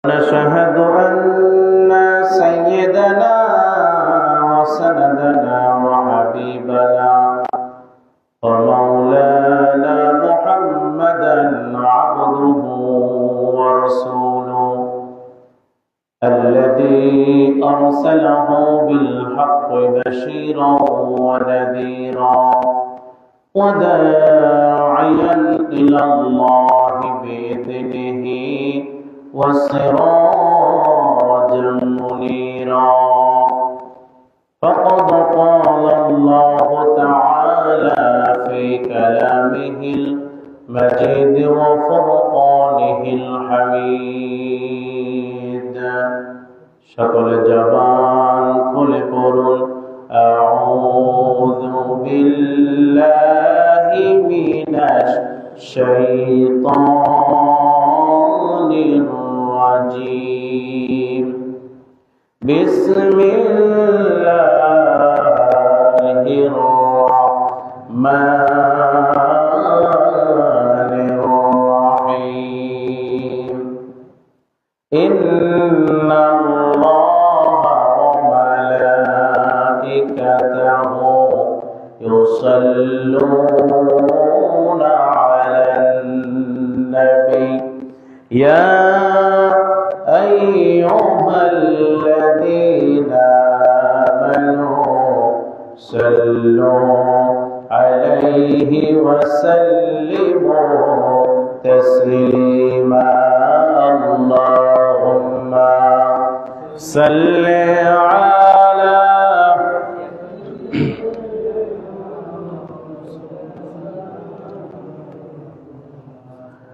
ونشهد أن سيدنا وسندنا وحبيبنا ومولانا محمدا عبده ورسوله الذي أرسله بالحق بشيرا ونذيرا وداعيا إلى الله بإذنه وسراجا منيرا فقد قال الله تعالى في كلامه المجيد وفرقانه الحميد شكل جبان كل قرن أعوذ بالله من الشيطان الرجيم بسم الله الرحمن الرحيم إن الله وملائكته يصلون على النبي يا أيها الذين آمنوا صلوا عليه وسلموا تسليما اللهم صل على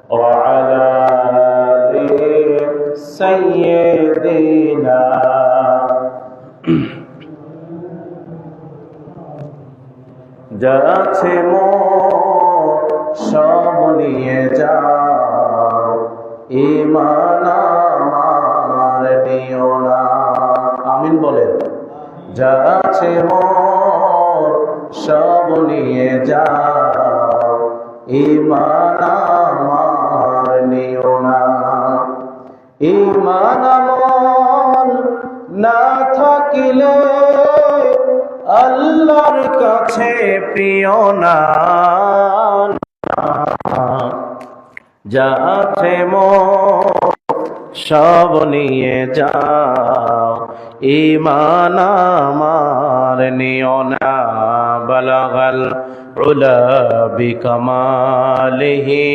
وعلى آل سيدنا যাচ্ছে মোর সব নিয়ে যাও ঈমান আমার নিও না আমিন বলেন যাচ্ছে মোর সব নিয়ে যাও ঈমান আমার নিও না ঈমান আমার না থাকিলে আল্লাহর কাছে প্রিয় না যা আছে মোর সব নিয়ে যাও ঈমান আমার নিও না বালাগাল উলা বিকামালিহি